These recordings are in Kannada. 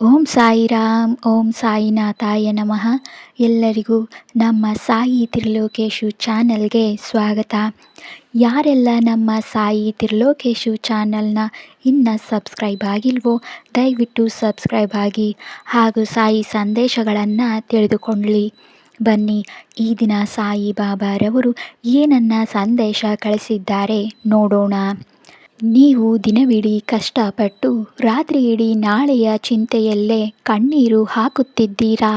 ಓಂ ಸಾಯಿರಾಮ್ ಓಂ ಸಾಯಿನಾಥಾಯ ನಮಃ. ಎಲ್ಲರಿಗೂ ನಮ್ಮ ಸಾಯಿ ತ್ರಿಲೋಕೇಶು ಚಾನಲ್ಗೆ ಸ್ವಾಗತ. ಯಾರೆಲ್ಲ ನಮ್ಮ ಸಾಯಿ ತ್ರಿಲೋಕೇಶು ಚಾನಲ್ನ ಇನ್ನು ಸಬ್ಸ್ಕ್ರೈಬ್ ಆಗಿಲ್ವೋ ದಯವಿಟ್ಟು ಸಬ್ಸ್ಕ್ರೈಬ್ ಆಗಿ ಹಾಗೂ ಸಾಯಿ ಸಂದೇಶಗಳನ್ನು ತಿಳಿದುಕೊಳ್ಳಿ. ಬನ್ನಿ, ಈ ದಿನ ಸಾಯಿ ಬಾಬಾರವರು ಏನನ್ನ ಸಂದೇಶ ಕಳಿಸಿದ್ದಾರೆ ನೋಡೋಣ. ನೀವು ದಿನವಿಡೀ ಕಷ್ಟಪಟ್ಟು ರಾತ್ರಿಯಿಡೀ ನಾಳೆಯ ಚಿಂತೆಯಲ್ಲೇ ಕಣ್ಣೀರು ಹಾಕುತ್ತಿದ್ದೀರಾ?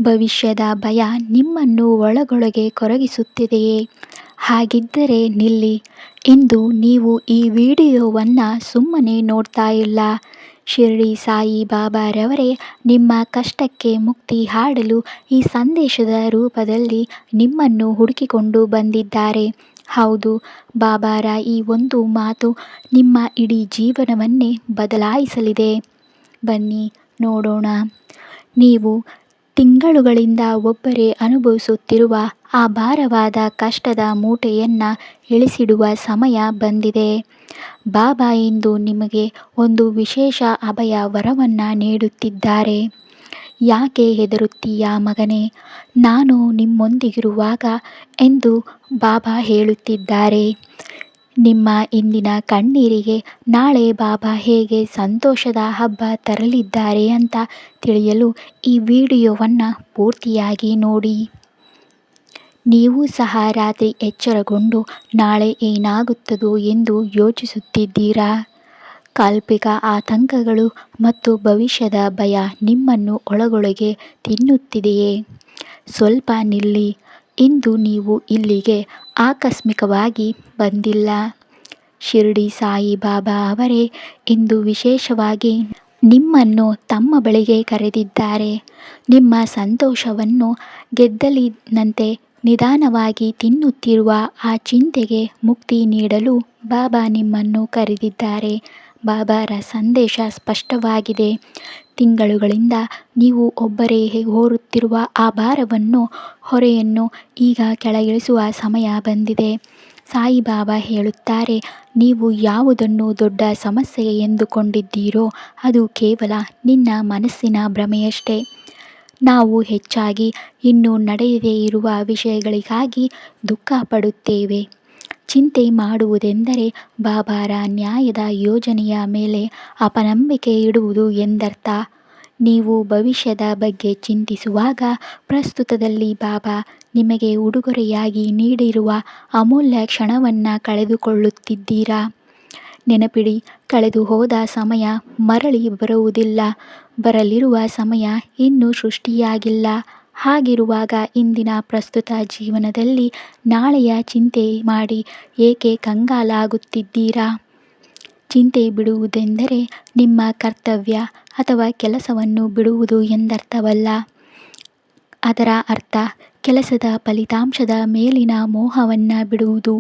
ಭವಿಷ್ಯದ ಭಯ ನಿಮ್ಮನ್ನು ಒಳಗೊಳಗೆ ಕೊರಗಿಸುತ್ತಿದೆಯೇ? ಹಾಗಿದ್ದರೆ ನಿಲ್ಲಿ. ಇಂದು ನೀವು ಈ ವಿಡಿಯೋವನ್ನು ಸುಮ್ಮನೆ ನೋಡ್ತಾ ಇಲ್ಲ. ಶಿರಡಿ ಸಾಯಿ ಬಾಬಾರವರೇ ನಿಮ್ಮ ಕಷ್ಟಕ್ಕೆ ಮುಕ್ತಿ ಹಾಡಲು ಈ ಸಂದೇಶದ ರೂಪದಲ್ಲಿ ನಿಮ್ಮನ್ನು ಹುಡುಕಿಕೊಂಡು ಬಂದಿದ್ದಾರೆ. ಹೌದು, ಬಾಬಾರ ಈ ಒಂದು ಮಾತು ನಿಮ್ಮ ಇಡೀ ಜೀವನವನ್ನೇ ಬದಲಾಯಿಸಲಿದೆ. ಬನ್ನಿ ನೋಡೋಣ. ನೀವು ತಿಂಗಳುಗಳಿಂದ ಒಬ್ಬರೇ ಅನುಭವಿಸುತ್ತಿರುವ ಆ ಭಾರವಾದ ಕಷ್ಟದ ಮೂಟೆಯನ್ನು ಇಳಿಸಿಡುವ ಸಮಯ ಬಂದಿದೆ. ಬಾಬಾ ಇಂದು ನಿಮಗೆ ಒಂದು ವಿಶೇಷ ಅಭಯ ವರವನ್ನು ನೀಡುತ್ತಿದ್ದಾರೆ. ಯಾಕೆ ಹೆದರುತ್ತೀಯಾ ಮಗನೇ, ನಾನು ನಿಮ್ಮೊಂದಿಗಿರುವಾಗ ಎಂದು ಬಾಬಾ ಹೇಳುತ್ತಿದ್ದಾರೆ. ನಿಮ್ಮ ಇಂದಿನ ಕಣ್ಣೀರಿಗೆ ನಾಳೆ ಬಾಬಾ ಹೇಗೆ ಸಂತೋಷದ ಹಬ್ಬ ತರಲಿದ್ದಾರೆ ಅಂತ ತಿಳಿಯಲು ಈ ವಿಡಿಯೋವನ್ನು ಪೂರ್ತಿಯಾಗಿ ನೋಡಿ. ನೀವು ಸಹ ರಾತ್ರಿ ಎಚ್ಚರಗೊಂಡು ನಾಳೆ ಏನಾಗುತ್ತದೋ ಎಂದು ಯೋಚಿಸುತ್ತಿದ್ದೀರಾ? ಕಾಲ್ಪನಿಕ ಆತಂಕಗಳು ಮತ್ತು ಭವಿಷ್ಯದ ಭಯ ನಿಮ್ಮನ್ನು ಒಳಗೊಳಗೆ ತಿನ್ನುತ್ತಿದೆಯೇ? ಸ್ವಲ್ಪ ನಿಲ್ಲಿ. ಇಂದು ನೀವು ಇಲ್ಲಿಗೆ ಆಕಸ್ಮಿಕವಾಗಿ ಬಂದಿಲ್ಲ. ಶಿರಡಿ ಸಾಯಿ ಬಾಬಾ ಅವರೇ ಇಂದು ವಿಶೇಷವಾಗಿ ನಿಮ್ಮನ್ನು ತಮ್ಮ ಬಳಿಗೆ ಕರೆದಿದ್ದಾರೆ. ನಿಮ್ಮ ಸಂತೋಷವನ್ನು ಗೆದ್ದಲಿನಂತೆ ನಿಧಾನವಾಗಿ ತಿನ್ನುತ್ತಿರುವ ಆ ಚಿಂತೆಗೆ ಮುಕ್ತಿ ನೀಡಲು ಬಾಬಾ ನಿಮ್ಮನ್ನು ಕರೆದಿದ್ದಾರೆ. ಬಾಬಾರ ಸಂದೇಶ ಸ್ಪಷ್ಟವಾಗಿದೆ. ತಿಂಗಳುಗಳಿಂದ ನೀವು ಒಬ್ಬರೇ ಹೊರುತ್ತಿರುವ ಆ ಹೊರೆಯನ್ನು ಈಗ ಕೆಳಗಿಳಿಸುವ ಸಮಯ ಬಂದಿದೆ. ಸಾಯಿಬಾಬಾ ಹೇಳುತ್ತಾರೆ, ನೀವು ಯಾವುದನ್ನು ದೊಡ್ಡ ಸಮಸ್ಯೆ ಎಂದುಕೊಂಡಿದ್ದೀರೋ ಅದು ಕೇವಲ ನಿನ್ನ ಮನಸ್ಸಿನ ಭ್ರಮೆಯಷ್ಟೇ. ನಾವು ಹೆಚ್ಚಾಗಿ ಇನ್ನೂ ನಡೆಯದೇ ಇರುವ ವಿಷಯಗಳಿಗಾಗಿ ದುಃಖ ಪಡುತ್ತೇವೆ. ಚಿಂತೆ ಮಾಡುವುದೆಂದರೆ ಬಾಬಾರ ನ್ಯಾಯದ ಯೋಜನೆಯ ಮೇಲೆ ಅಪನಂಬಿಕೆ ಇಡುವುದು ಎಂದರ್ಥ. ನೀವು ಭವಿಷ್ಯದ ಬಗ್ಗೆ ಚಿಂತಿಸುವಾಗ ಪ್ರಸ್ತುತದಲ್ಲಿ ಬಾಬಾ ನಿಮಗೆ ಉಡುಗೊರೆಯಾಗಿ ನೀಡಿರುವ ಅಮೂಲ್ಯ ಕ್ಷಣವನ್ನು ಕಳೆದುಕೊಳ್ಳುತ್ತಿದ್ದೀರಾ. ನೆನಪಿಡಿ, ಕಳೆದು ಹೋದ ಸಮಯ ಮರಳಿ ಬರುವುದಿಲ್ಲ. ಬರಲಿರುವ ಸಮಯ ಇನ್ನೂ ಸೃಷ್ಟಿಯಾಗಿಲ್ಲ. ಹಾಗಿರುವಾಗ ಇಂದಿನ ಪ್ರಸ್ತುತ ಜೀವನದಲ್ಲಿ ನಾಳೆಯ ಚಿಂತೆ ಮಾಡಿ ಏಕೆ ಕಂಗಾಲಾಗುತ್ತಿದ್ದೀರಾ? ಚಿಂತೆ ಬಿಡುವುದೆಂದರೆ ನಿಮ್ಮ ಕರ್ತವ್ಯ ಅಥವಾ ಕೆಲಸವನ್ನು ಬಿಡುವುದು ಎಂದರ್ಥವಲ್ಲ. ಅದರ ಅರ್ಥ ಕೆಲಸದ ಫಲಿತಾಂಶದ ಮೇಲಿನ ಮೋಹವನ್ನು ಬಿಡುವುದು.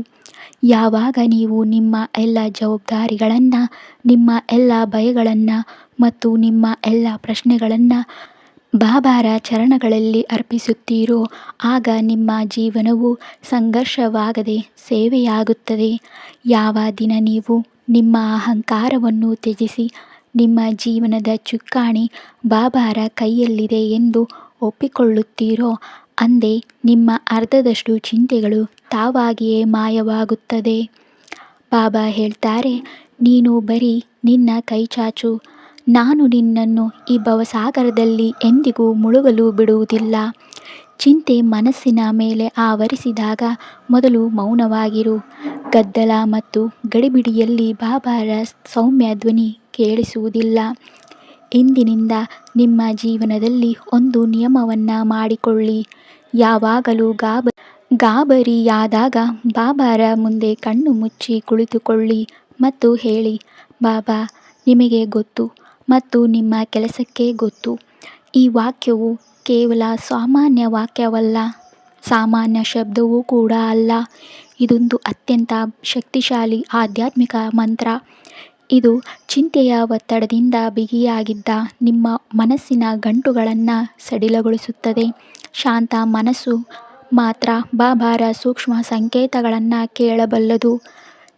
ಯಾವಾಗ ನೀವು ನಿಮ್ಮ ಎಲ್ಲ ಜವಾಬ್ದಾರಿಗಳನ್ನು, ನಿಮ್ಮ ಎಲ್ಲ ಭಯಗಳನ್ನು ಮತ್ತು ನಿಮ್ಮ ಎಲ್ಲ ಪ್ರಶ್ನೆಗಳನ್ನು ಬಾಬಾರ ಚರಣಗಳಲ್ಲಿ ಅರ್ಪಿಸುತ್ತೀರೋ ಆಗ ನಿಮ್ಮ ಜೀವನವು ಸಂಘರ್ಷವಾಗದೆ ಸೇವೆಯಾಗುತ್ತದೆ. ಯಾವ ದಿನ ನೀವು ನಿಮ್ಮ ಅಹಂಕಾರವನ್ನು ತ್ಯಜಿಸಿ ನಿಮ್ಮ ಜೀವನದ ಚುಕ್ಕಾಣಿ ಬಾಬಾರ ಕೈಯಲ್ಲಿದೆ ಎಂದು ಒಪ್ಪಿಕೊಳ್ಳುತ್ತೀರೋ ಅಂದೇ ನಿಮ್ಮ ಅರ್ಧದಷ್ಟು ಚಿಂತೆಗಳು ತಾವಾಗಿಯೇ ಮಾಯವಾಗುತ್ತದೆ. ಬಾಬಾ ಹೇಳ್ತಾರೆ, ನೀನು ಬರೀ ನಿನ್ನ ಕೈಚಾಚು, ನಾನು ನಿನ್ನನ್ನು ಈ ಭವಸಾಗರದಲ್ಲಿ ಎಂದಿಗೂ ಮುಳುಗಲು ಬಿಡುವುದಿಲ್ಲ. ಚಿಂತೆ ಮನಸ್ಸಿನ ಮೇಲೆ ಆವರಿಸಿದಾಗ ಮೊದಲು ಮೌನವಾಗಿರು. ಗದ್ದಲ ಮತ್ತು ಗಡಿಬಿಡಿಯಲ್ಲಿ ಬಾಬಾರ ಸೌಮ್ಯ ಧ್ವನಿ ಕೇಳಿಸುವುದಿಲ್ಲ. ಇಂದಿನಿಂದ ನಿಮ್ಮ ಜೀವನದಲ್ಲಿ ಒಂದು ನಿಯಮವನ್ನು ಮಾಡಿಕೊಳ್ಳಿ. ಯಾವಾಗಲೂ ಗಾಬರಿಯಾದಾಗ ಬಾಬಾರ ಮುಂದೆ ಕಣ್ಣು ಮುಚ್ಚಿ ಕುಳಿತುಕೊಳ್ಳಿ ಮತ್ತು ಹೇಳಿ, ಬಾಬಾ ನಿಮಗೆ ಗೊತ್ತು ಮತ್ತು ನಿಮ್ಮ ಕೆಲಸಕ್ಕೆ ಗೊತ್ತು. ಈ ವಾಕ್ಯವು ಕೇವಲ ಸಾಮಾನ್ಯ ವಾಕ್ಯವಲ್ಲ, ಸಾಮಾನ್ಯ ಶಬ್ದವೂ ಕೂಡ ಅಲ್ಲ. ಇದೊಂದು ಅತ್ಯಂತ ಶಕ್ತಿಶಾಲಿ ಆಧ್ಯಾತ್ಮಿಕ ಮಂತ್ರ. ಇದು ಚಿಂತೆಯ ಒತ್ತಡದಿಂದ ಬಿಗಿಯಾಗಿದ್ದ ನಿಮ್ಮ ಮನಸ್ಸಿನ ಗಂಟುಗಳನ್ನು ಸಡಿಲಗೊಳಿಸುತ್ತದೆ. ಶಾಂತ ಮನಸ್ಸು ಮಾತ್ರ ಬಾಬಾರ ಸೂಕ್ಷ್ಮ ಸಂಕೇತಗಳನ್ನು ಕೇಳಬಲ್ಲದು.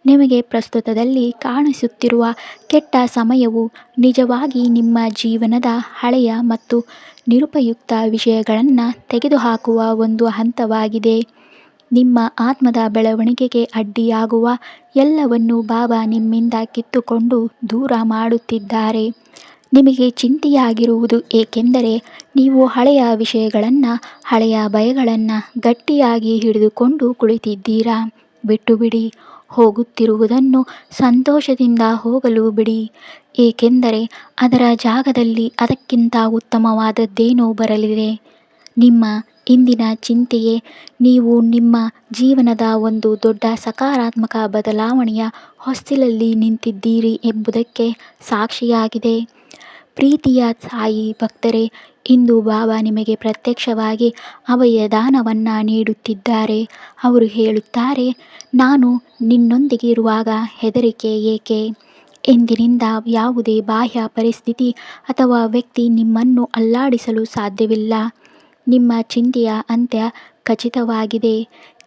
ನಿಮಗೆ ಪ್ರಸ್ತುತದಲ್ಲಿ ಕಾಣಿಸುತ್ತಿರುವ ಕೆಟ್ಟ ಸಮಯವು ನಿಜವಾಗಿ ನಿಮ್ಮ ಜೀವನದ ಹಳೆಯ ಮತ್ತು ನಿರುಪಯುಕ್ತ ವಿಷಯಗಳನ್ನು ತೆಗೆದುಹಾಕುವ ಒಂದು ಹಂತವಾಗಿದೆ. ನಿಮ್ಮ ಆತ್ಮದ ಬೆಳವಣಿಗೆಗೆ ಅಡ್ಡಿಯಾಗುವ ಎಲ್ಲವನ್ನೂ ಬಾಬಾ ನಿಮ್ಮಿಂದ ಕಿತ್ತುಕೊಂಡು ದೂರ ಮಾಡುತ್ತಿದ್ದಾರೆ. ನಿಮಗೆ ಚಿಂತೆಯಾಗಿರುವುದು ಏಕೆಂದರೆ ನೀವು ಹಳೆಯ ವಿಷಯಗಳನ್ನು, ಹಳೆಯ ಭಯಗಳನ್ನು ಗಟ್ಟಿಯಾಗಿ ಹಿಡಿದುಕೊಂಡು ಕುಳಿತಿದ್ದೀರಾ. ಬಿಟ್ಟುಬಿಡಿ. ಹೋಗುತ್ತಿರುವುದನ್ನು ಸಂತೋಷದಿಂದ ಹೋಗಲು ಬಿಡಿ, ಏಕೆಂದರೆ ಅದರ ಜಾಗದಲ್ಲಿ ಅದಕ್ಕಿಂತ ಉತ್ತಮವಾದದ್ದೇನೋ ಬರಲಿದೆ. ನಿಮ್ಮ ಇಂದಿನ ಚಿಂತೆಯೇ ನೀವು ನಿಮ್ಮ ಜೀವನದ ಒಂದು ದೊಡ್ಡ ಸಕಾರಾತ್ಮಕ ಬದಲಾವಣೆಯ ಹೊಸ್ತಿಲಲ್ಲಿ ನಿಂತಿದ್ದೀರಿ ಎಂಬುದಕ್ಕೆ ಸಾಕ್ಷಿಯಾಗಿದೆ. ಪ್ರೀತಿಯ ಸಾಯಿ ಭಕ್ತರೇ, ಇಂದು ಬಾಬಾ ನಿಮಗೆ ಪ್ರತ್ಯಕ್ಷವಾಗಿ ಅಭಯದಾನವನ್ನು ನೀಡುತ್ತಿದ್ದಾರೆ. ಅವರು ಹೇಳುತ್ತಾರೆ, ನಾನು ನಿನ್ನೊಂದಿಗಿರುವಾಗ ಹೆದರಿಕೆ ಏಕೆ? ಎಂದಿನಿಂದ ಯಾವುದೇ ಬಾಹ್ಯ ಪರಿಸ್ಥಿತಿ ಅಥವಾ ವ್ಯಕ್ತಿ ನಿಮ್ಮನ್ನು ಅಲ್ಲಾಡಿಸಲು ಸಾಧ್ಯವಿಲ್ಲ. ನಿಮ್ಮ ಚಿಂತೆಯ ಅಂತ್ಯ ಖಚಿತವಾಗಿದೆ,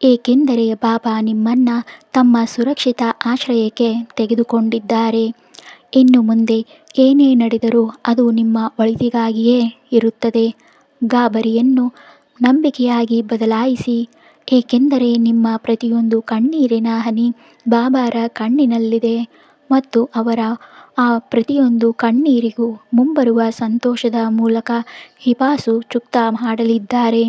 ಏಕೆಂದರೆ ಬಾಬಾ ನಿಮ್ಮನ್ನು ತಮ್ಮ ಸುರಕ್ಷಿತ ಆಶ್ರಯಕ್ಕೆ ತೆಗೆದುಕೊಂಡಿದ್ದಾರೆ. ಇನ್ನು ಮುಂದೆ ಏನೇ ನಡೆದರೂ ಅದು ನಿಮ್ಮ ಒಳಿತಿಗಾಗಿಯೇ ಇರುತ್ತದೆ. ಗಾಬರಿಯನ್ನು ನಂಬಿಕೆಯಾಗಿ ಬದಲಾಯಿಸಿ, ಏಕೆಂದರೆ ನಿಮ್ಮ ಪ್ರತಿಯೊಂದು ಕಣ್ಣೀರಿನ ಹನಿ ಬಾಬಾರ ಕಣ್ಣಿನಲ್ಲಿದೆ ಮತ್ತು ಅವರ ಆ ಪ್ರತಿಯೊಂದು ಕಣ್ಣೀರಿಗೂ ಮುಂಬರುವ ಸಂತೋಷದ ಮೂಲಕ ಹಿಪಾಸು ಚುಕ್ತ ಮಾಡಲಿದ್ದಾರೆ.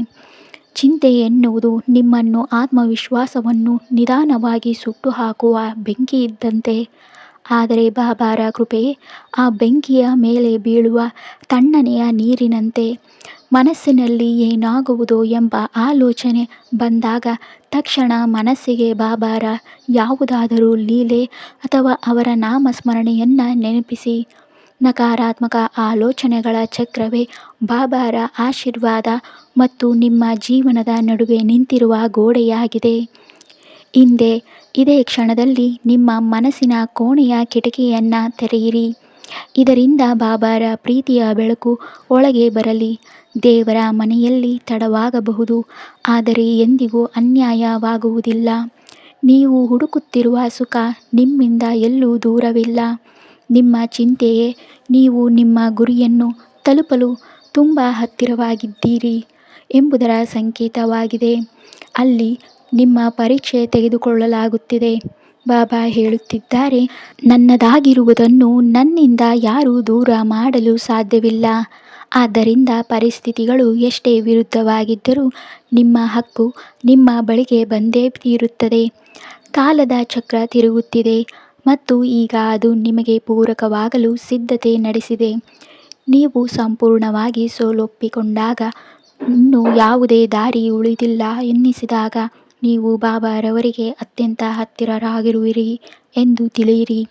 ಚಿಂತೆ ಎನ್ನುವುದು ನಿಮ್ಮನ್ನು ಆತ್ಮವಿಶ್ವಾಸವನ್ನು ನಿಧಾನವಾಗಿ ಸುಟ್ಟು ಹಾಕುವ ಬೆಂಕಿ ಇದ್ದಂತೆ. ಆದರೆ ಬಾಬಾರ ಕೃಪೆಯೇ ಆ ಬೆಂಕಿಯ ಮೇಲೆ ಬೀಳುವ ತಣ್ಣನೆಯ ನೀರಿನಂತೆ. ಮನಸ್ಸಿನಲ್ಲಿ ಏನಾಗುವುದೋ ಎಂಬ ಆಲೋಚನೆ ಬಂದಾಗ ತಕ್ಷಣ ಮನಸ್ಸಿಗೆ ಬಾಬಾರ ಯಾವುದಾದರೂ ಲೀಲೆ ಅಥವಾ ಅವರ ನಾಮಸ್ಮರಣೆಯನ್ನು ನೆನಪಿಸಿ. ನಕಾರಾತ್ಮಕ ಆಲೋಚನೆಗಳ ಚಕ್ರವೇ ಬಾಬಾರ ಆಶೀರ್ವಾದ ಮತ್ತು ನಿಮ್ಮ ಜೀವನದ ನಡುವೆ ನಿಂತಿರುವ ಗೋಡೆಯಾಗಿದೆ. ಹಿಂದೆ ಇದೇ ಕ್ಷಣದಲ್ಲಿ ನಿಮ್ಮ ಮನಸ್ಸಿನ ಕೋಣೆಯ ಕಿಟಕಿಯನ್ನು ತೆರೆಯಿರಿ. ಇದರಿಂದ ಬಾಬಾರ ಪ್ರೀತಿಯ ಬೆಳಕು ಒಳಗೆ ಬರಲಿ. ದೇವರ ಮನೆಯಲ್ಲಿ ತಡವಾಗಬಹುದು, ಆದರೆ ಎಂದಿಗೂ ಅನ್ಯಾಯವಾಗುವುದಿಲ್ಲ. ನೀವು ಹುಡುಕುತ್ತಿರುವ ಸುಖ ನಿಮ್ಮಿಂದ ಎಲ್ಲೂ ದೂರವಿಲ್ಲ. ನಿಮ್ಮ ಚಿಂತೆಯೇ ನೀವು ನಿಮ್ಮ ಗುರಿಯನ್ನು ತಲುಪಲು ತುಂಬ ಹತ್ತಿರವಾಗಿದ್ದೀರಿ ಎಂಬುದರ ಸಂಕೇತವಾಗಿದೆ. ಅಲ್ಲಿ ನಿಮ್ಮ ಪರೀಕ್ಷೆ ತೆಗೆದುಕೊಳ್ಳಲಾಗುತ್ತಿದೆ. ಬಾಬಾ ಹೇಳುತ್ತಿದ್ದಾರೆ, ನನ್ನದಾಗಿರುವುದನ್ನು ನನ್ನಿಂದ ಯಾರೂ ದೂರ ಮಾಡಲು ಸಾಧ್ಯವಿಲ್ಲ. ಆದ್ದರಿಂದ ಪರಿಸ್ಥಿತಿಗಳು ಎಷ್ಟೇ ವಿರುದ್ಧವಾಗಿದ್ದರೂ ನಿಮ್ಮ ಹಕ್ಕು ನಿಮ್ಮ ಬಳಿಗೆ ಬಂದೇ ತೀರುತ್ತದೆ. ಕಾಲದ ಚಕ್ರ ತಿರುಗುತ್ತಿದೆ ಮತ್ತು ಈಗ ಅದು ನಿಮಗೆ ಪೂರಕವಾಗಲು ಸಿದ್ಧತೆ ನಡೆಸಿದೆ. ನೀವು ಸಂಪೂರ್ಣವಾಗಿ ಸೋಲೊಪ್ಪಿಕೊಂಡಾಗ, ಇನ್ನು ಯಾವುದೇ ದಾರಿ ಉಳಿದಿಲ್ಲ ಎನ್ನಿಸಿದಾಗ ನೀವು ಬಾಬಾರವರಿಗೆ ಅತ್ಯಂತ ಹತ್ತಿರರಾಗಿರುವಿರಿ ಎಂದು ತಿಳಿಯಿರಿ.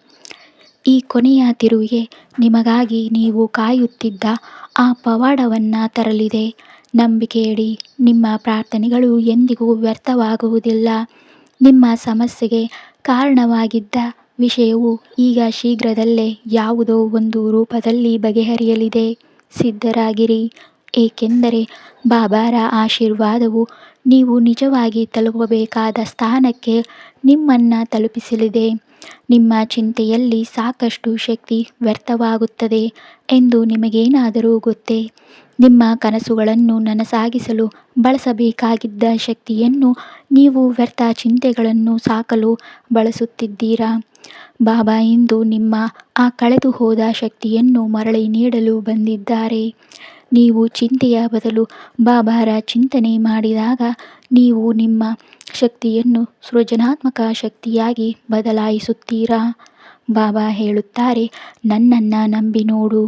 ಈ ಕೊನೆಯ ತಿರುವಿಗೆ ನಿಮಗಾಗಿ ನೀವು ಕಾಯುತ್ತಿದ್ದ ಆ ಪವಾಡವನ್ನು ತರಲಿದೆ. ನಂಬಿಕೆಯಿಡಿ, ನಿಮ್ಮ ಪ್ರಾರ್ಥನೆಗಳು ಎಂದಿಗೂ ವ್ಯರ್ಥವಾಗುವುದಿಲ್ಲ. ನಿಮ್ಮ ಸಮಸ್ಯೆಗೆ ಕಾರಣವಾಗಿದ್ದ ವಿಷಯವು ಈಗ ಶೀಘ್ರದಲ್ಲೇ ಯಾವುದೋ ಒಂದು ರೂಪದಲ್ಲಿ ಬಗೆಹರಿಯಲಿದೆ. ಸಿದ್ಧರಾಗಿರಿ, ಏಕೆಂದರೆ ಬಾಬಾರ ಆಶೀರ್ವಾದವು ನೀವು ನಿಜವಾಗಿ ತಲುಪಬೇಕಾದ ಸ್ಥಾನಕ್ಕೆ ನಿಮ್ಮನ್ನು ತಲುಪಿಸಲಿದೆ. ನಿಮ್ಮ ಚಿಂತೆಯಲ್ಲಿ ಸಾಕಷ್ಟು ಶಕ್ತಿ ವ್ಯರ್ಥವಾಗುತ್ತದೆ ಎಂದು ನಿಮಗೇನಾದರೂ ಗೊತ್ತೇ? ನಿಮ್ಮ ಕನಸುಗಳನ್ನು ನನಸಾಗಿಸಲು ಬಳಸಬೇಕಾಗಿದ್ದ ಶಕ್ತಿಯನ್ನು ನೀವು ವ್ಯರ್ಥ ಚಿಂತೆಗಳನ್ನು ಸಾಕಲು ಬಳಸುತ್ತಿದ್ದೀರಾ. ಬಾಬಾ ಇಂದು ನಿಮ್ಮ ಆ ಕಳೆದು ಹೋದ ಶಕ್ತಿಯನ್ನು ಮರಳಿ ನೀಡಲು ಬಂದಿದ್ದಾರೆ. ನೀವು ಚಿಂತೆಯ ಬದಲು ಬಾಬಾರ ಚಿಂತನೆ ಮಾಡಿದಾಗ ನೀವು ನಿಮ್ಮ ಶಕ್ತಿಯನ್ನು ಸೃಜನಾತ್ಮಕ ಶಕ್ತಿಯಾಗಿ ಬದಲಾಯಿಸುತ್ತೀರಾ. ಬಾಬಾ ಹೇಳುತ್ತಾರೆ, ನನ್ನನ್ನು ನಂಬಿ ನೋಡು,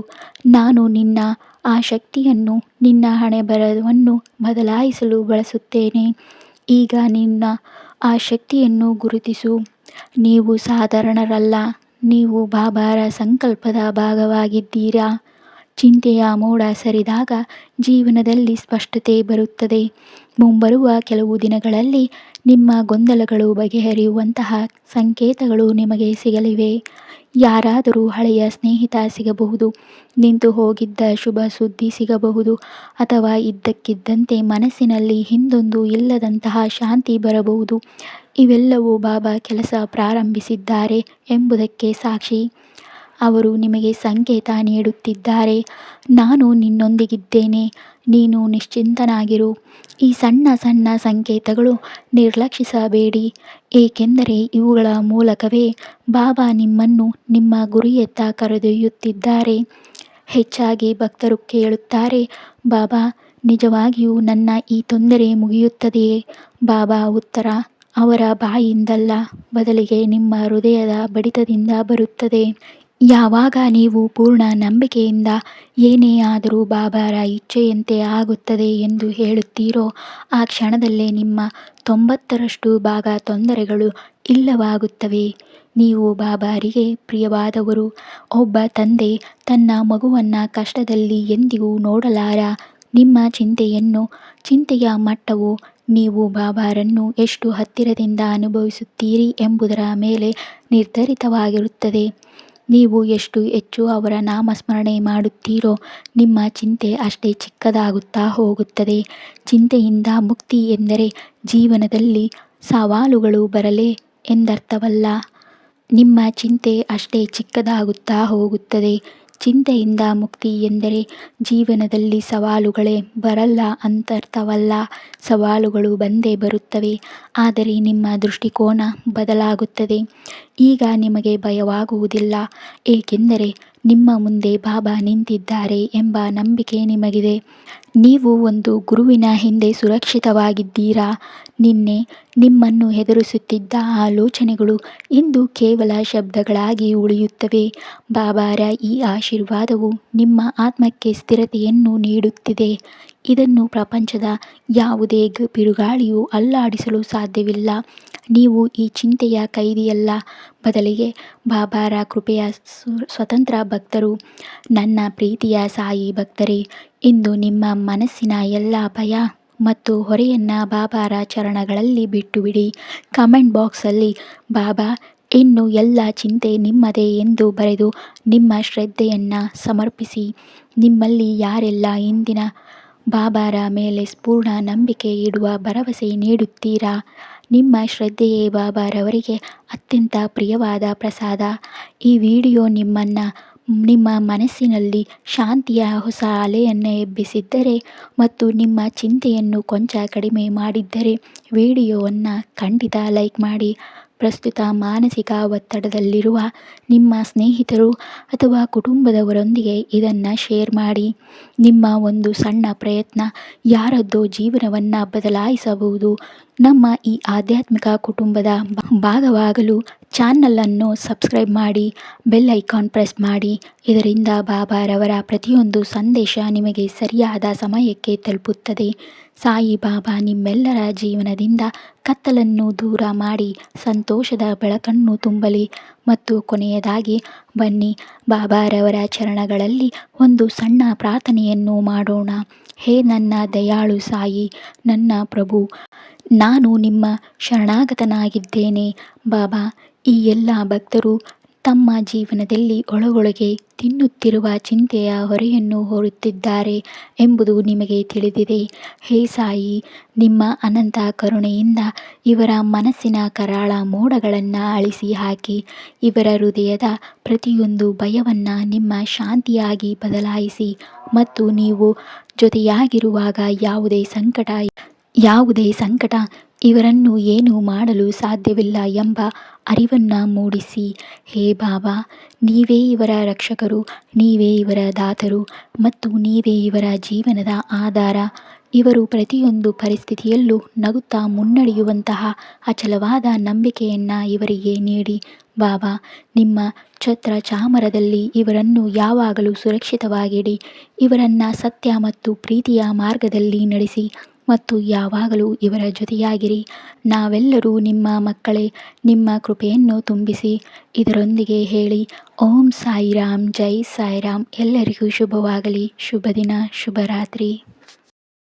ನಾನು ನಿನ್ನ ಆ ಶಕ್ತಿಯನ್ನು ನಿನ್ನ ಹಣೆಬರಹವನ್ನು ಬದಲಾಯಿಸಲು ಬಳಸುತ್ತೇನೆ. ಈಗ ನಿನ್ನ ಆ ಶಕ್ತಿಯನ್ನು ಗುರುತಿಸು. ನೀವು ಸಾಧಾರಣರಲ್ಲ, ನೀವು ಬಾಬಾರ ಸಂಕಲ್ಪದ ಭಾಗವಾಗಿದ್ದೀರಾ. ಚಿಂತೆಯ ಮೋಡ ಸರಿದಾಗ ಜೀವನದಲ್ಲಿ ಸ್ಪಷ್ಟತೆ ಬರುತ್ತದೆ. ಮುಂಬರುವ ಕೆಲವು ದಿನಗಳಲ್ಲಿ ನಿಮ್ಮ ಗೊಂದಲಗಳು ಬಗೆಹರಿಯುವಂತಹ ಸಂಕೇತಗಳು ನಿಮಗೆ ಸಿಗಲಿವೆ. ಯಾರಾದರೂ ಹಳೆಯ ಸ್ನೇಹಿತ ಸಿಗಬಹುದು, ನಿಂತು ಹೋಗಿದ್ದ ಶುಭ ಸುದ್ದಿ ಸಿಗಬಹುದು, ಅಥವಾ ಇದ್ದಕ್ಕಿದ್ದಂತೆ ಮನಸ್ಸಿನಲ್ಲಿ ಹಿಂದೊಂದು ಇಲ್ಲದಂತಹ ಶಾಂತಿ ಬರಬಹುದು. ಇವೆಲ್ಲವೂ ಬಾಬಾ ಕೆಲಸ ಪ್ರಾರಂಭಿಸಿದ್ದಾರೆ ಎಂಬುದಕ್ಕೆ ಸಾಕ್ಷಿ. ಅವರು ನಿಮಗೆ ಸಂಕೇತ ನೀಡುತ್ತಿದ್ದಾರೆ, ನಾನು ನಿನ್ನೊಂದಿಗಿದ್ದೇನೆ, ನೀನು ನಿಶ್ಚಿಂತನಾಗಿರು. ಈ ಸಣ್ಣ ಸಣ್ಣ ಸಂಕೇತಗಳು ನಿರ್ಲಕ್ಷಿಸಬೇಡಿ, ಏಕೆಂದರೆ ಇವುಗಳ ಮೂಲಕವೇ ಬಾಬಾ ನಿಮ್ಮನ್ನು ನಿಮ್ಮ ಗುರಿಯತ್ತ ಕರೆದೊಯ್ಯುತ್ತಿದ್ದಾರೆ. ಹೆಚ್ಚಾಗಿ ಭಕ್ತರು ಕೇಳುತ್ತಾರೆ, ಬಾಬಾ, ನಿಜವಾಗಿಯೂ ನನ್ನ ಈ ತೊಂದರೆ ಮುಗಿಯುತ್ತದೆಯೇ? ಬಾಬಾ ಉತ್ತರ, ಅವರ ಬಾಯಿಯಿಂದಲ್ಲ, ಬದಲಿಗೆ ನಿಮ್ಮ ಹೃದಯದ ಬಡಿತದಿಂದ ಬರುತ್ತದೆ. ಯಾವಾಗ ನೀವು ಪೂರ್ಣ ನಂಬಿಕೆಯಿಂದ ಏನೇ ಆದರೂ ಬಾಬಾರ ಇಚ್ಛೆಯಂತೆ ಆಗುತ್ತದೆ ಎಂದು ಹೇಳುತ್ತೀರೋ, ಆ ಕ್ಷಣದಲ್ಲೇ ನಿಮ್ಮ 90ರಷ್ಟು ಭಾಗ ತೊಂದರೆಗಳು ಇಲ್ಲವಾಗುತ್ತವೆ. ನೀವು ಬಾಬಾರಿಗೆ ಪ್ರಿಯವಾದವರು. ಒಬ್ಬ ತಂದೆ ತನ್ನ ಮಗುವನ್ನು ಕಷ್ಟದಲ್ಲಿ ಎಂದಿಗೂ ನೋಡಲಾರ. ನಿಮ್ಮ ಚಿಂತೆಯ ಮಟ್ಟವು ನೀವು ಬಾಬಾರನ್ನು ಎಷ್ಟು ಹತ್ತಿರದಿಂದ ಅನುಭವಿಸುತ್ತೀರಿ ಎಂಬುದರ ಮೇಲೆ ನಿರ್ಧರಿತವಾಗಿರುತ್ತದೆ. ನೀವು ಎಷ್ಟು ಹೆಚ್ಚು ಅವರ ನಾಮಸ್ಮರಣೆ ಮಾಡುತ್ತೀರೋ, ನಿಮ್ಮ ಚಿಂತೆ ಅಷ್ಟೇ ಚಿಕ್ಕದಾಗುತ್ತಾ ಹೋಗುತ್ತದೆ. ಚಿಂತೆಯಿಂದ ಮುಕ್ತಿ ಎಂದರೆ ಜೀವನದಲ್ಲಿ ಸವಾಲುಗಳು ಬರಲಿ ಎಂದರ್ಥವಲ್ಲ. ನಿಮ್ಮ ಚಿಂತೆ ಅಷ್ಟೇ ಚಿಕ್ಕದಾಗುತ್ತಾ ಹೋಗುತ್ತದೆ. ಚಿಂತೆಯಿಂದ ಮುಕ್ತಿ ಎಂದರೆ ಜೀವನದಲ್ಲಿ ಸವಾಲುಗಳೇ ಬರಲ್ಲ ಅಂತರ್ಥವಲ್ಲ. ಸವಾಲುಗಳು ಬಂದೇ ಬರುತ್ತವೆ, ಆದರೆ ನಿಮ್ಮ ದೃಷ್ಟಿಕೋನ ಬದಲಾಗುತ್ತದೆ. ಈಗ ನಿಮಗೆ ಭಯವಾಗುವುದಿಲ್ಲ, ಏಕೆಂದರೆ ನಿಮ್ಮ ಮುಂದೆ ಬಾಬಾ ನಿಂತಿದ್ದಾರೆ ಎಂಬ ನಂಬಿಕೆ ನಿಮಗಿದೆ. ನೀವು ಒಂದು ಗುರುವಿನ ಹಿಂದೆ ಸುರಕ್ಷಿತವಾಗಿದ್ದೀರಾ. ನಿನ್ನೆ ನಿಮ್ಮನ್ನು ಹೆದರಿಸುತ್ತಿದ್ದ ಆಲೋಚನೆಗಳು ಇಂದು ಕೇವಲ ಶಬ್ದಗಳಾಗಿ ಉಳಿಯುತ್ತವೆ. ಬಾಬಾರ ಈ ಆಶೀರ್ವಾದವು ನಿಮ್ಮ ಆತ್ಮಕ್ಕೆ ಸ್ಥಿರತೆಯನ್ನು ನೀಡುತ್ತಿದೆ. ಇದನ್ನು ಪ್ರಪಂಚದ ಯಾವುದೇ ಬಿರುಗಾಳಿಯೂ ಅಲ್ಲಾಡಿಸಲು ಸಾಧ್ಯವಿಲ್ಲ. ನೀವು ಈ ಚಿಂತೆಯ ಕೈದಿಯಲ್ಲ, ಬದಲಿಗೆ ಬಾಬಾರ ಕೃಪೆಯ ಸ್ವತಂತ್ರ ಭಕ್ತರು. ನನ್ನ ಪ್ರೀತಿಯ ಸಾಯಿ ಭಕ್ತರೇ, ಇಂದು ನಿಮ್ಮ ಮನಸ್ಸಿನ ಎಲ್ಲ ಭಯ ಮತ್ತು ಹೊರೆಯನ್ನು ಬಾಬಾರ ಚರಣಗಳಲ್ಲಿ ಬಿಟ್ಟುಬಿಡಿ. ಕಮೆಂಟ್ ಬಾಕ್ಸಲ್ಲಿ ಬಾಬಾ, ಇನ್ನು ಎಲ್ಲ ಚಿಂತೆ ನಿಮ್ಮದೇ ಎಂದು ಬರೆದು ನಿಮ್ಮ ಶ್ರದ್ಧೆಯನ್ನು ಸಮರ್ಪಿಸಿ. ನಿಮ್ಮಲ್ಲಿ ಯಾರೆಲ್ಲ ಇಂದಿನ ಬಾಬಾರ ಮೇಲೆ ಪೂರ್ಣ ನಂಬಿಕೆ ಇಡುವ ಭರವಸೆ ನೀಡುತ್ತೀರಾ, ನಿಮ್ಮ ಶ್ರದ್ಧೆಯೇ ಬಾಬಾರವರಿಗೆ ಅತ್ಯಂತ ಪ್ರಿಯವಾದ ಪ್ರಸಾದ. ಈ ವಿಡಿಯೋ ನಿಮ್ಮ ಮನಸ್ಸಿನಲ್ಲಿ ಶಾಂತಿಯ ಹೊಸ ಅಲೆಯನ್ನು ಎಬ್ಬಿಸಿದ್ದರೆ ಮತ್ತು ನಿಮ್ಮ ಚಿಂತೆಯನ್ನು ಕೊಂಚ ಕಡಿಮೆ ಮಾಡಿದ್ದರೆ ವಿಡಿಯೋವನ್ನು ಖಂಡಿತ ಲೈಕ್ ಮಾಡಿ. ಪ್ರಸ್ತುತ ಮಾನಸಿಕ ಒತ್ತಡದಲ್ಲಿರುವ ನಿಮ್ಮ ಸ್ನೇಹಿತರು ಅಥವಾ ಕುಟುಂಬದವರೊಂದಿಗೆ ಇದನ್ನು ಶೇರ್ ಮಾಡಿ. ನಿಮ್ಮ ಒಂದು ಸಣ್ಣ ಪ್ರಯತ್ನ ಯಾರದ್ದೋ ಜೀವನವನ್ನು ಬದಲಾಯಿಸಬಹುದು. ನಮ್ಮ ಈ ಆಧ್ಯಾತ್ಮಿಕ ಕುಟುಂಬದ ಭಾಗವಾಗಲು ಚಾನಲನ್ನು ಸಬ್ಸ್ಕ್ರೈಬ್ ಮಾಡಿ, ಬೆಲ್ ಐಕಾನ್ ಪ್ರೆಸ್ ಮಾಡಿ. ಇದರಿಂದ ಬಾಬಾರವರ ಪ್ರತಿಯೊಂದು ಸಂದೇಶ ನಿಮಗೆ ಸರಿಯಾದ ಸಮಯಕ್ಕೆ ತಲುಪುತ್ತದೆ. ಸಾಯಿ ಬಾಬಾ ನಿಮ್ಮೆಲ್ಲರ ಜೀವನದಿಂದ ಕತ್ತಲನ್ನು ದೂರ ಮಾಡಿ ಸಂತೋಷದ ಬೆಳಕನ್ನು ತುಂಬಲಿ. ಮತ್ತು ಕೊನೆಯದಾಗಿ ಬನ್ನಿ ಬಾಬಾರವರ ಚರಣಗಳಲ್ಲಿ ಒಂದು ಸಣ್ಣ ಪ್ರಾರ್ಥನೆಯನ್ನು ಮಾಡೋಣ. ಹೇ ನನ್ನ ದಯಾಳು ಸಾಯಿ, ನನ್ನ ಪ್ರಭು, ನಾನು ನಿಮ್ಮ ಶರಣಾಗತನಾಗಿದ್ದೇನೆ. ಬಾಬಾ, ಈ ಎಲ್ಲ ಭಕ್ತರು ತಮ್ಮ ಜೀವನದಲ್ಲಿ ಒಳಗೊಳಗೆ ತಿನ್ನುತ್ತಿರುವ ಚಿಂತೆಯ ಹೊರೆಯನ್ನು ಹೊರುತ್ತಿದ್ದಾರೆ ಎಂಬುದು ನಿಮಗೆ ತಿಳಿದಿದೆ. ಹೇ ಸಾಯಿ, ನಿಮ್ಮ ಅನಂತ ಕರುಣೆಯಿಂದ ಇವರ ಮನಸ್ಸಿನ ಕರಾಳ ಮೋಡಗಳನ್ನು ಅಳಿಸಿ ಹಾಕಿ, ಇವರ ಹೃದಯದ ಪ್ರತಿಯೊಂದು ಭಯವನ್ನು ನಿಮ್ಮ ಶಾಂತಿಯಾಗಿ ಬದಲಾಯಿಸಿ. ಮತ್ತು ನೀವು ಜೊತೆಯಾಗಿರುವಾಗ ಯಾವುದೇ ಸಂಕಟ ಇವರನ್ನು ಏನೂ ಮಾಡಲು ಸಾಧ್ಯವಿಲ್ಲ ಎಂಬ ಅರಿವನ್ನು ಮೂಡಿಸಿ. ಹೇ ಬಾಬಾ, ನೀವೇ ಇವರ ರಕ್ಷಕರು, ನೀವೇ ಇವರ ದಾತರು ಮತ್ತು ನೀವೇ ಇವರ ಜೀವನದ ಆಧಾರ. ಇವರು ಪ್ರತಿಯೊಂದು ಪರಿಸ್ಥಿತಿಯಲ್ಲೂ ನಗುತ್ತಾ ಮುನ್ನಡೆಯುವಂತಹ ಅಚಲವಾದ ನಂಬಿಕೆಯನ್ನು ಇವರಿಗೆ ನೀಡಿ. ಬಾಬಾ, ನಿಮ್ಮ ಛತ್ರ ಚಾಮರದಲ್ಲಿ ಇವರನ್ನು ಯಾವಾಗಲೂ ಸುರಕ್ಷಿತವಾಗಿಡಿ. ಇವರನ್ನು ಸತ್ಯ ಮತ್ತು ಪ್ರೀತಿಯ ಮಾರ್ಗದಲ್ಲಿ ನಡೆಸಿ ಮತ್ತು ಯಾವಾಗಲೂ ಇವರ ಜೊತೆಯಾಗಿರಿ. ನಾವೆಲ್ಲರೂ ನಿಮ್ಮ ಮಕ್ಕಳೇ, ನಿಮ್ಮ ಕೃಪೆಯನ್ನು ತುಂಬಿಸಿ. ಇದರೊಂದಿಗೆ ಹೇಳಿ, ಓಂ ಸಾಯಿರಾಮ್, ಜೈ ಸಾಯಿರಾಮ್. ಎಲ್ಲರಿಗೂ ಶುಭವಾಗಲಿ. ಶುಭ ದಿನ, ಶುಭರಾತ್ರಿ.